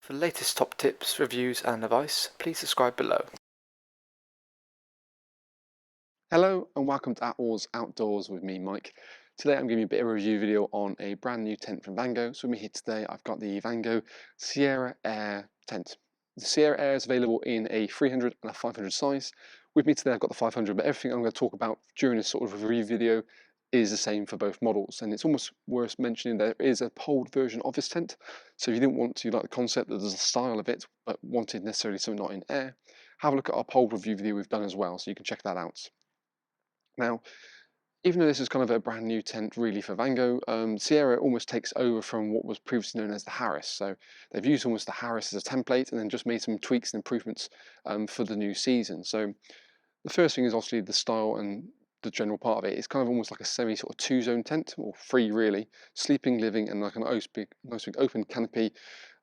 For the latest top tips, reviews and advice, please subscribe below. Hello and welcome to Attwoolls Outdoors with me, Mike. Today I'm giving you a bit of a review video on a brand new tent from Vango. So with me here today I've got the Vango Sierra Air Tent. The Sierra Air is available in a 300 and a 500 size. With me today I've got the 500, but everything I'm going to talk about during this sort of review video is the same for both models. And it's almost worth mentioning there is a poled version of this tent. So if you didn't want to like the concept that there's a style of it, but wanted necessarily something not in air, have a look at our poled review video we've done as well, so you can check that out. Now, even though this is kind of a brand new tent really for Vango, Sierra almost takes over from what was previously known as the Harris. So they've used almost the Harris as a template and then just made some tweaks and improvements for the new season. So the first thing is obviously the style and the general part of it. It's kind of almost like a semi sort of two-zone tent, or three really, sleeping, living, and like a nice big open canopy,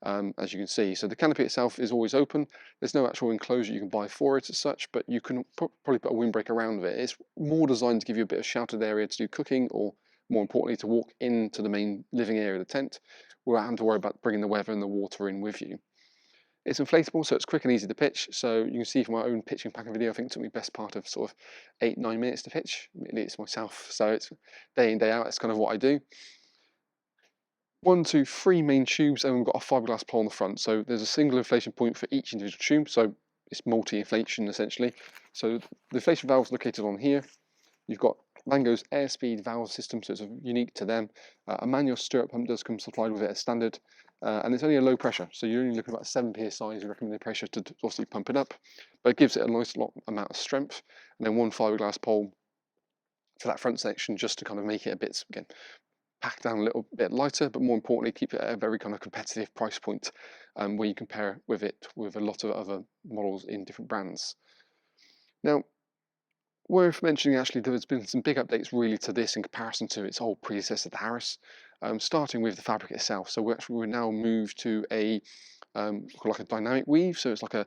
as you can see. So the canopy itself is always open. There's no actual enclosure you can buy for it as such, but you can probably put a windbreak around it. It's more designed to give you a bit of sheltered area to do cooking, or more importantly, to walk into the main living area of the tent without having to worry about bringing the weather and the water in with you. It's inflatable, so it's quick and easy to pitch. So you can see from my own pitching packing video, I think it took me best part of sort of 8-9 minutes to pitch. Admittedly, it's myself, so it's day in, day out. It's kind of what I do. 1, 2, 3 main tubes, and we've got a fiberglass pole on the front. So there's a single inflation point for each individual tube. So it's multi-inflation essentially. So the inflation valve is located on here. You've got Vango's airspeed valve system, so it's unique to them. A manual stirrup pump does come supplied with it as standard, and it's only a low pressure, so you're only looking at about 7 psi is the recommended pressure to obviously pump it up, but it gives it a nice amount of strength. And then one fiberglass pole for that front section just to kind of make it a bit, again, pack down a little bit lighter, but more importantly keep it at a very kind of competitive price point where you compare with it with a lot of other models in different brands. Now, worth mentioning actually, there's been some big updates really to this in comparison to its old predecessor, the Harris, starting with the fabric itself. So we're now moved to a like a dynamic weave. So it's like a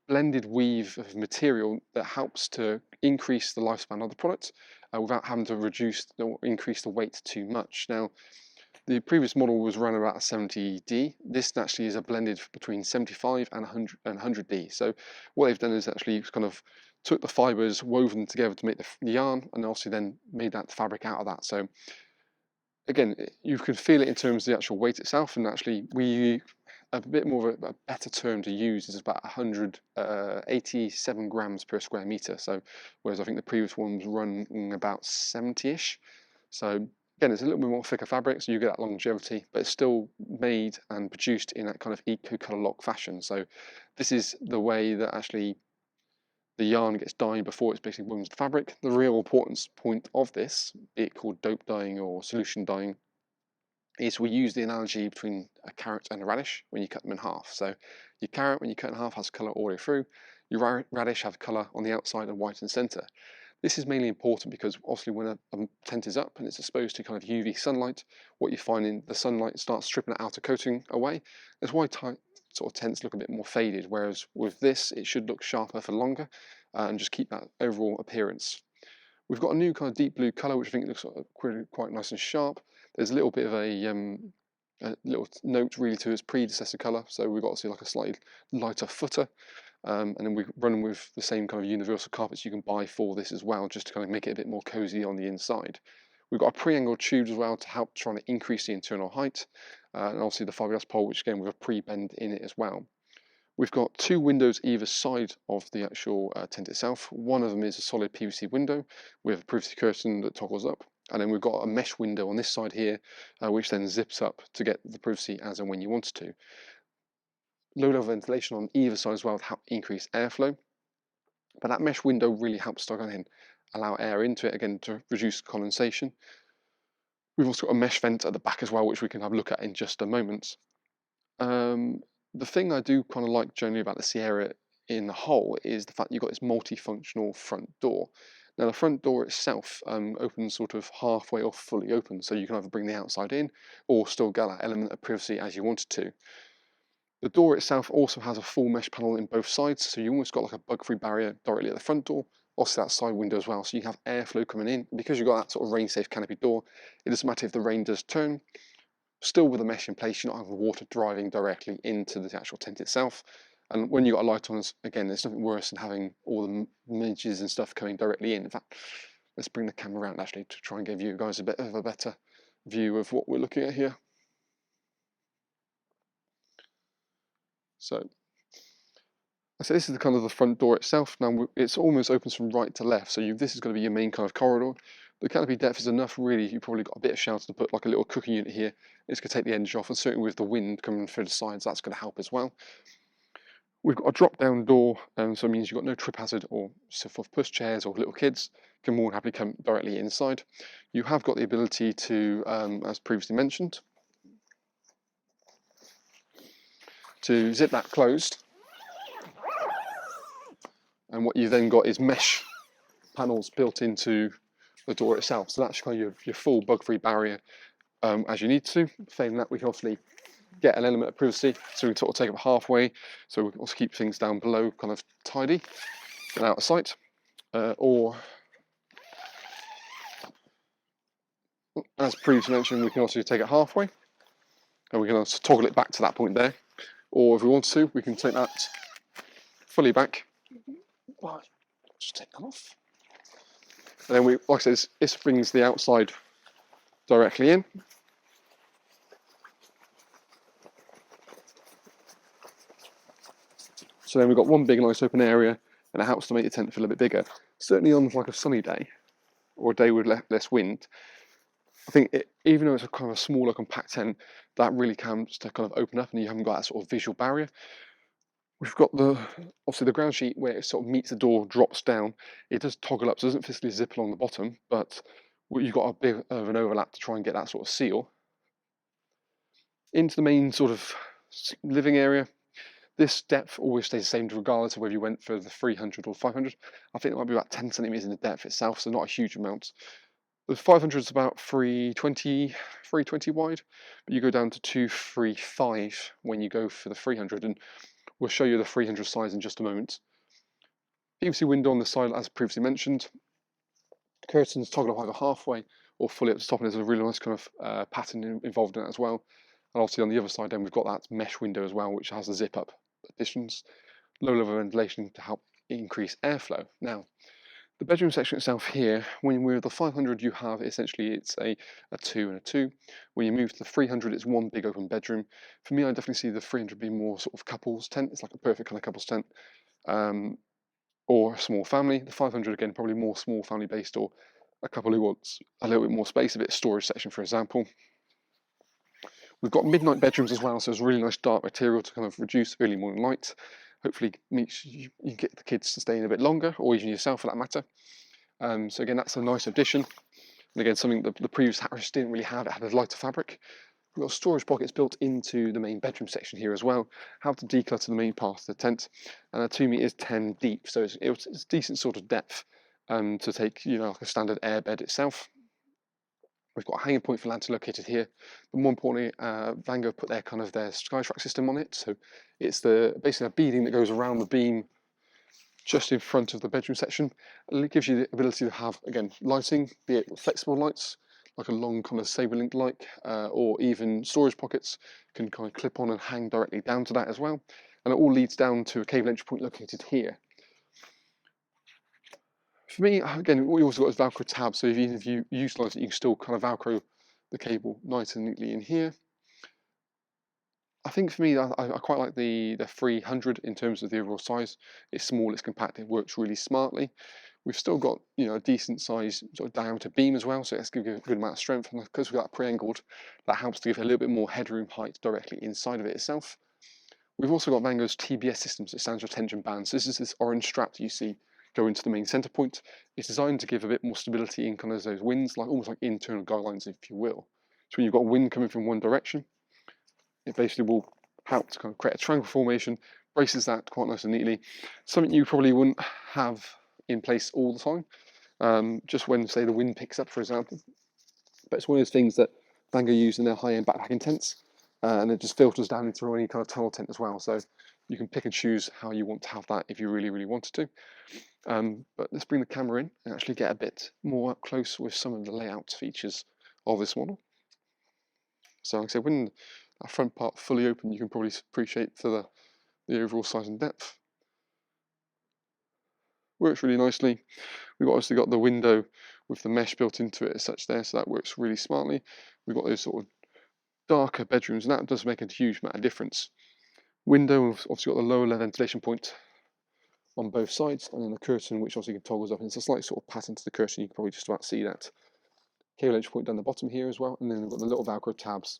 blended weave of material that helps to increase the lifespan of the product without having to reduce or increase the weight too much. Now, the previous model was run about 70D. This actually is a blended between 75 and 100D. So what they've done is actually kind of took the fibers, woven them together to make the yarn, and also then made that fabric out of that. So again, you can feel it in terms of the actual weight itself, and actually a bit more of a better term to use is about 187 grams per square meter. So whereas I think the previous one was running about 70-ish. So again, it's a little bit more thicker fabric, so you get that longevity, but it's still made and produced in that kind of eco color lock fashion. So this is the way that actually the yarn gets dyed before it's basically woven into the fabric. The real importance point of this, be it called dope dyeing or solution dyeing, is we use the analogy between a carrot and a radish when you cut them in half. So your carrot, when you cut in half, has colour all the way through. Your radish has colour on the outside and white in the centre. This is mainly important because obviously when a tent is up and it's exposed to kind of UV sunlight, what you find in the sunlight starts stripping the outer coating away. That's why sort of tents look a bit more faded, whereas with this it should look sharper for longer and just keep that overall appearance. We've got a new kind of deep blue colour, which I think looks quite nice and sharp. There's a little bit of a little note really to its predecessor colour, so we've got to see like a slightly lighter footer, and then we're running with the same kind of universal carpets you can buy for this as well, just to kind of make it a bit more cosy on the inside. We've got a pre-angled tubes as well to help trying to increase the internal height, and obviously the fiberglass pole, which again with a pre-bend in it as well. We've got 2 windows either side of the actual tent itself. One of them is a solid PVC window with a privacy curtain that toggles up. And then we've got a mesh window on this side here, which then zips up to get the privacy as and when you want it to. Low level ventilation on either side as well to help increase airflow. But that mesh window really helps to again allow air into it, again to reduce condensation. We've also got a mesh vent at the back as well, which we can have a look at in just a moment. The thing I do kind of like generally about the Sierra in the whole is the fact you've got this multifunctional front door. Now the front door itself opens sort of halfway or fully open, so you can either bring the outside in or still get that element of privacy as you wanted to. The door itself also has a full mesh panel in both sides, so you almost got like a bug-free barrier directly at the front door, also that side window as well, so you have airflow coming in. Because you've got that sort of rain-safe canopy door, it doesn't matter if the rain does turn, still with the mesh in place, you're not having water driving directly into the actual tent itself. And when you've got a light on, again, there's nothing worse than having all the images and stuff coming directly in. In fact, let's bring the camera around actually to try and give you guys a bit of a better view of what we're looking at here. So this is the kind of the front door itself. Now it's almost opens from right to left, so this is going to be your main kind of corridor. The canopy depth is enough, really. You've probably got a bit of shelter to put like a little cooking unit here. It's going to take the edge off, and certainly with the wind coming through the sides, that's going to help as well. We've got a drop-down door, so it means you've got no trip hazard or so for push chairs or little kids can more than happily come directly inside. You have got the ability to, as previously mentioned, to zip that closed. And what you've then got is mesh panels built into the door itself. So that's kind of your full bug-free barrier as you need to. Failing that, we can obviously get an element of privacy, so we can sort of take it halfway, so we can also keep things down below kind of tidy and out of sight. Or, as previously mentioned, we can also take it halfway, and we can also toggle it back to that point there. Or if we want to, we can take that fully back. Just take that off. And then like I said, this brings the outside directly in. So then we've got one big nice open area, and it helps to make the tent feel a bit bigger. Certainly on like a sunny day, or a day with less wind, I think even though it's a kind of a smaller compact tent, that really counts to kind of open up and you haven't got that sort of visual barrier. We've got obviously the ground sheet where it sort of meets the door, drops down. It does toggle up, so it doesn't physically zip along the bottom, but you've got a bit of an overlap to try and get that sort of seal. Into the main sort of living area, this depth always stays the same regardless of whether you went for the 300 or 500. I think it might be about 10 centimeters in the depth itself, so not a huge amount. The 500 is about 320 wide, but you go down to 235 when you go for the 300, and we'll show you the 300 size in just a moment. PVC window on the side, as previously mentioned. Curtains toggle up either halfway or fully up the top, and there's a really nice kind of pattern involved in it as well. And obviously on the other side then we've got that mesh window as well, which has the zip up additions, low level ventilation to help increase airflow. Now, the bedroom section itself here, when we're at the 500, you have essentially it's a 2 and a 2. When you move to the 300, it's one big open bedroom. For me, I definitely see the 300 being more sort of couples tent. It's like a perfect kind of couples tent, or a small family. The 500 again, probably more small family based, or a couple who wants a little bit more space, a bit of storage section, for example. We've got midnight bedrooms as well, so it's really nice dark material to kind of reduce early morning light. Hopefully makes you get the kids to stay in a bit longer, or even yourself for that matter. So again, that's a nice addition. And again, something that the previous house didn't really have. It had a lighter fabric. We've got storage pockets built into the main bedroom section here as well. How to declutter the main part of the tent. And 2 meters 10 deep, so it's decent sort of depth to take, like a standard air bed itself. We've got a hanging point for lantern located here, but more importantly, Vango put their SkyTrack system on it. So it's basically a beading that goes around the beam just in front of the bedroom section, and it gives you the ability to have, again, lighting, be it flexible lights, like a long kind of saber link light, or even storage pockets can kind of clip on and hang directly down to that as well. And it all leads down to a cable entry point located here. For me, again, what you also got is Velcro tabs, so even if you utilise it, you can still kind of Velcro the cable nice and neatly in here. I think for me, I quite like the 300 in terms of the overall size. It's small, it's compact, it works really smartly. We've still got a decent size sort of diameter beam as well, so that's going to give a good amount of strength. And because we've got that pre-angled, that helps to give a little bit more headroom height directly inside of it itself. We've also got Vango's TBS systems, it stands for tension bands. So this is this orange strap that you see go into the main center point. It's designed to give a bit more stability in kind of those winds, like almost like internal guidelines, if you will. So when you've got wind coming from one direction, it basically will help to kind of create a triangle formation, braces that quite nice and neatly. Something you probably wouldn't have in place all the time, just when, say, the wind picks up, for example. But it's one of those things that Vango use in their high-end backpacking tents, and it just filters down into any kind of tunnel tent as well. So you can pick and choose how you want to have that if you really, really wanted to. But let's bring the camera in and actually get a bit more up close with some of the layout features of this model. So like I said, when that front part fully open, you can probably appreciate for the overall size and depth. Works really nicely. We've obviously got the window with the mesh built into it as such there, so that works really smartly. We've got those sort of darker bedrooms, and that does make a huge amount of difference. Window, we've obviously got the lower ventilation point on both sides, and then the curtain, which obviously toggles up, and it's a slight sort of pattern to the curtain. You can probably just about see that cable entry point down the bottom here as well, and then we've got the little Velcro tabs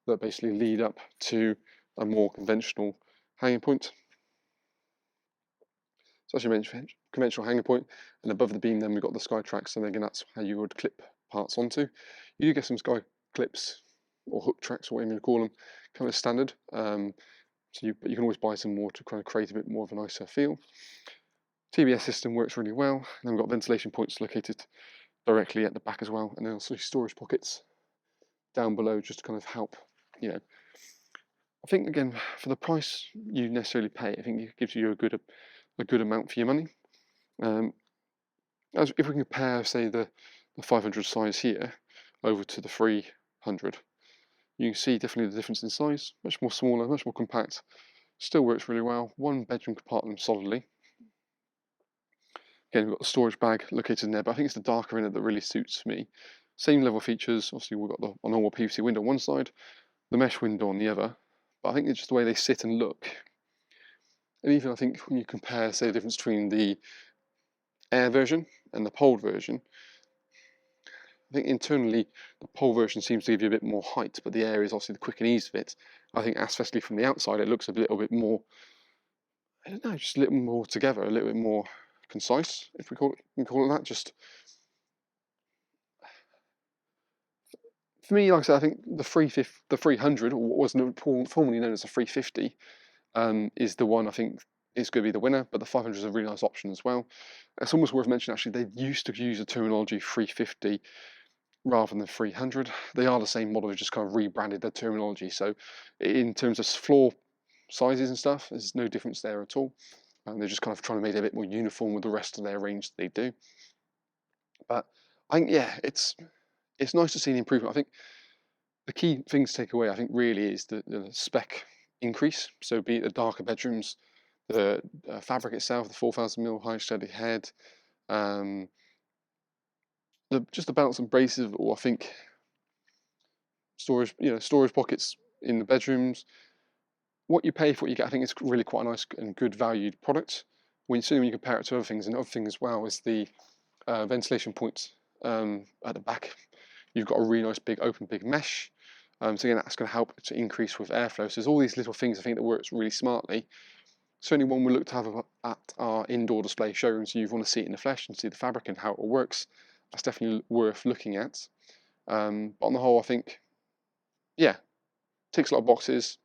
that basically lead up to a more conventional hanging point. So as you mentioned, conventional hanging point, and above the beam then we've got the sky tracks, and again that's how you would clip parts onto. You do get some sky clips or hook tracks, or whatever you call them, kind of standard. But you can always buy some more to kind of create a bit more of a nicer feel. TBS system works really well, and then we've got ventilation points located directly at the back as well, and then also storage pockets down below just to kind of help, you know. I think again, for the price you necessarily pay, I think it gives you a good amount for your money. As if we compare, say, the 500 size here over to the 300, you can see definitely the difference in size. Much more smaller, much more compact. Still works really well. One bedroom compartment solidly. Again, we've got the storage bag located in there, but I think it's the darker in it that really suits me. Same level features. Obviously, we've got the normal PVC window on one side, the mesh window on the other. But I think it's just the way they sit and look. And even I think when you compare, say, the difference between the air version and the pole version, I think internally the pole version seems to give you a bit more height, but the air is obviously the quick and ease of it. I think aesthetically from the outside it looks a little bit more, I don't know, just a little more together, a little bit more concise, if we can call it that. Just for me, like I said, I think the 300, or what was formerly known as the 350, is the one I think is going to be the winner. But the 500 is a really nice option as well. It's almost worth mentioning actually, they used to use the terminology 350 rather than 300. They are the same model, they just kind of rebranded their terminology. So in terms of floor sizes and stuff, there's no difference there at all. They're just kind of trying to make it a bit more uniform with the rest of their range that they do. But I think, yeah, it's nice to see an improvement. I think the key things to take away, I think, really is the spec increase. So be it the darker bedrooms, the fabric itself, the 4,000mm high steady head, just the belts and braces, or I think storage pockets in the bedrooms. What you pay for what you get, I think it's really quite a nice and good valued product. Certainly when you compare it to other things, and other thing as well is the ventilation points at the back. You've got a really nice big mesh. So again, that's going to help to increase with airflow. So there's all these little things I think that works really smartly. Certainly one we look to have at our indoor display showroom, so you want to see it in the flesh and see the fabric and how it all works. That's definitely worth looking at. But on the whole, I think, yeah, ticks a lot of boxes.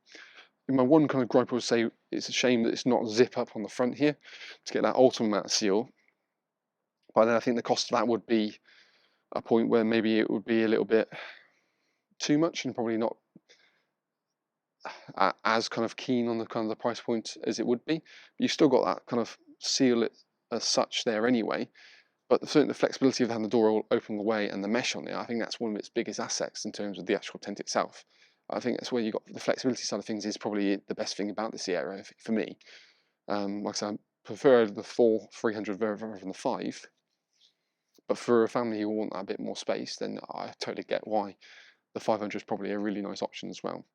My one kind of gripe would say it's a shame that it's not zip up on the front here to get that ultimate seal. But then I think the cost of that would be a point where maybe it would be a little bit too much and probably not as kind of keen on the kind of the price point as it would be. But you've still got that kind of seal it as such there anyway. But certainly the flexibility of having the door all open away and the mesh on it, I think that's one of its biggest assets in terms of the actual tent itself. I think that's where you got the flexibility side of things is probably the best thing about the Sierra for me. Like I said, I prefer the 300 rather than the 5. But for a family who want that bit more space, then I totally get why the 500 is probably a really nice option as well.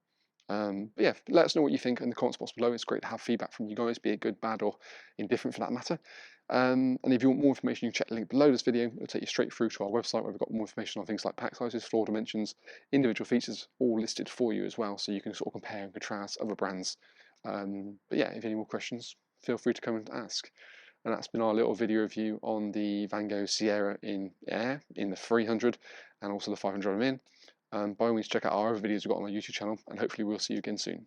But yeah, let us know what you think in the comment box below. It's great to have feedback from you guys, be it good, bad, or indifferent for that matter. And if you want more information, you can check the link below this video. It'll take you straight through to our website where we've got more information on things like pack sizes, floor dimensions, individual features, all listed for you as well, so you can sort of compare and contrast other brands. But yeah, if you have any more questions, feel free to come and ask. And that's been our little video review on the Vango Sierra in Air in the 300 and also the 500 I'm in. By all means, check out our other videos we've got on our YouTube channel, and hopefully we'll see you again soon.